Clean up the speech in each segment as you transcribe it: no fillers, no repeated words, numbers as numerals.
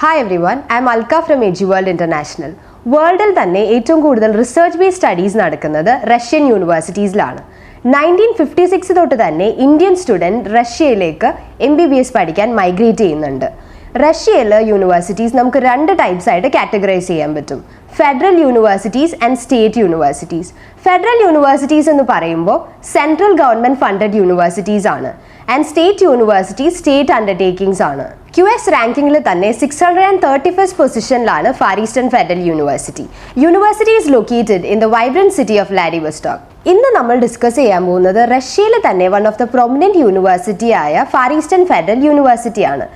Hi everyone, I am Alka from AG World International. വേൾഡിൽ തന്നെ ഏറ്റവും കൂടുതൽ റിസർച്ച് ബേസ്ഡ് സ്റ്റഡീസ് നടക്കുന്നത് റഷ്യൻ യൂണിവേഴ്സിറ്റീസിലാണ്. 1956 തൊട്ട് തന്നെ ഇന്ത്യൻ സ്റ്റുഡൻറ് റഷ്യയിലേക്ക് MBBS പഠിക്കാൻ മൈഗ്രേറ്റ് ചെയ്യുന്നുണ്ട്. റഷ്യയിലെ യൂണിവേഴ്സിറ്റീസ് നമുക്ക് രണ്ട് ടൈപ്സ് ആയിട്ട് കാറ്റഗറൈസ് ചെയ്യാൻ പറ്റും. Federal universities and state universities. Federal universities എന്ന് പറയുമ്പോൾ സെൻട്രൽ ഗവൺമെൻറ് ഫണ്ടഡ് യൂണിവേഴ്സിറ്റീസ് ആണ്. And state universities state undertakings ആണ്. QS റാങ്കിങ്ങിൽ തന്നെ 631st പൊസിഷനിലാണ് far eastern federal university. University is located in the vibrant city of Vladivostok. ഇന്ന് നമ്മൾ discuss ചെയ്യാൻ പോകുന്നത് റഷ്യയിൽ തന്നെ one of the prominent university ആയ ഫാർ ഈസ്റ്റേൺ ഫെഡറൽ യൂണിവേഴ്സിറ്റിയാണ്.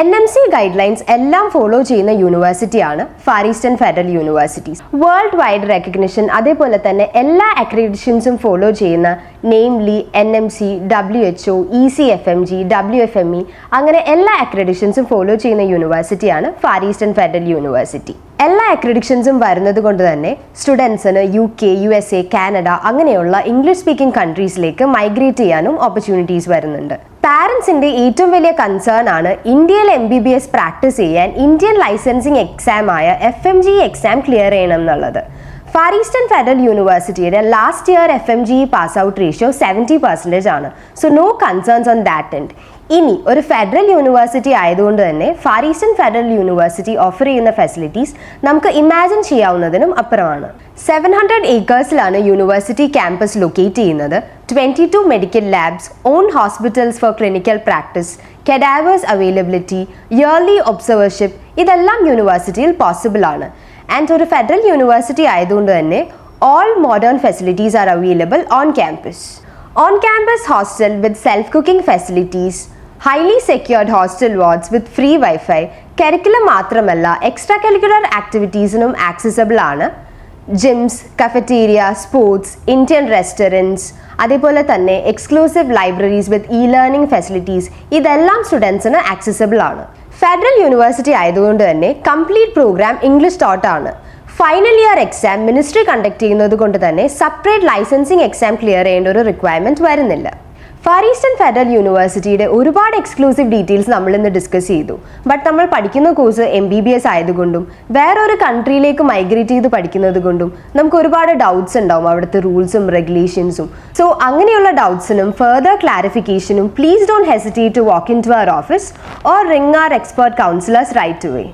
NMC ഗൈഡ് ലൈൻസ് എല്ലാം ഫോളോ ചെയ്യുന്ന യൂണിവേഴ്സിറ്റിയാണ് far eastern federal universities. World wide recognition അതേപോലെ തന്നെ എല്ലാ അക്രഡിറ്റേഷൻസും ഫോളോ ചെയ്യുന്ന namely NMC, WHO, ECFMG, WFME അങ്ങനെ എല്ലാ അക്രഡിറ്റേഷൻസും ഫോളോ ചെയ്യുന്ന യൂണിവേഴ്സിറ്റിയാണ് ഫാർ ഈസ്റ്റേൺ ഫെഡറൽ യൂണിവേഴ്സിറ്റി. എല്ലാ അക്രഡിറ്റേഷൻസും വരുന്നത് കൊണ്ട് തന്നെ സ്റ്റുഡൻസിന് UK, USA, കാനഡ അങ്ങനെയുള്ള ഇംഗ്ലീഷ് സ്പീക്കിംഗ് കൺട്രീസിലേക്ക് മൈഗ്രേറ്റ് ചെയ്യാനും ഓപ്പർച്യൂണിറ്റീസ് വരുന്നുണ്ട്. പാരൻസിൻ്റെ ഏറ്റവും വലിയ കൺസേൺ ആണ് ഇന്ത്യയിൽ MBBS പ്രാക്ടീസ് ചെയ്യാൻ ഇന്ത്യൻ ലൈസൻസിങ് എക്സാം ആയ FMG എക്സാം ക്ലിയർ ചെയ്യണം എന്നുള്ളത്. ഫാർ ഈസ്റ്റേൺ ഫെഡറൽ യൂണിവേഴ്സിറ്റിയുടെ last year FMG pass out ratio 70% ആണ്. So no concerns on that end. ഇനി ഒരു ഫെഡറൽ യൂണിവേഴ്സിറ്റി ആയതുകൊണ്ട് തന്നെ far eastern federal university offer ചെയ്യുന്ന ഫെസിലിറ്റീസ് നമുക്ക് ഇമാജിൻ ചെയ്യാവുന്നതിനും അപ്പുറമാണ്. 700 ഏക്കേഴ്സിലാണ് യൂണിവേഴ്സിറ്റി ക്യാമ്പസ് ലൊക്കേറ്റ് ചെയ്യുന്നത്. 22 medical labs, on hospitals for clinical practice, cadavers availability, early observership ഇതെല്ലാം യൂണിവേഴ്സിറ്റിയിൽ പോസിബിൾ ആണ്. ആൻഡ് ഒരു ഫെഡറൽ യൂണിവേഴ്സിറ്റി ആയതുകൊണ്ട് തന്നെ all modern facilities are available on campus. On campus hostel with self-cooking facilities, highly secured hostel wards with free Wi-Fi, curriculum മാത്രമല്ല extra curricular ആക്ടിവിറ്റീസിനും accessible ആണ്. Jims, cafeteria, sports, Indian restaurants അതേപോലെ തന്നെ exclusive libraries വിത്ത് learning facilities ഇതെല്ലാം സ്റ്റുഡൻസിന് accessible ആണ്. Federal university ആയതുകൊണ്ട് തന്നെ complete programme English taught ആണ്. Final year exam ministry conduct ചെയ്യുന്നത് കൊണ്ട് തന്നെ സെപ്പറേറ്റ് ലൈസൻസിങ് എക്സാം ക്ലിയർ ചെയ്യേണ്ട ഒരു റിക്വയർമെൻറ്റ് വരുന്നില്ല. ഫാർ ഈസ്റ്റേൺ ഫെഡറൽ യൂണിവേഴ്സിറ്റിയുടെ ഒരുപാട് എക്സ്ക്ലൂസീവ് ഡീറ്റെയിൽസ് നമ്മൾ ഇന്ന് ഡിസ്കസ് ചെയ്തു. ബട്ട് നമ്മൾ പഠിക്കുന്ന കോഴ്സ് MBBS ആയതുകൊണ്ടും വേറൊരു കൺട്രിയിലേക്ക് മൈഗ്രേറ്റ് ചെയ്ത് പഠിക്കുന്നത് കൊണ്ടും നമുക്ക് ഒരുപാട് ഡൗട്ട്സ് ഉണ്ടാവും അവിടുത്തെ റൂൾസും റെഗുലേഷൻസും. സോ അങ്ങനെയുള്ള ഡൗട്ട്സിനും ഫർദർ ക്ലാരിഫിക്കേഷനും please don't hesitate to walk in to our office or ring our expert counsellors right away.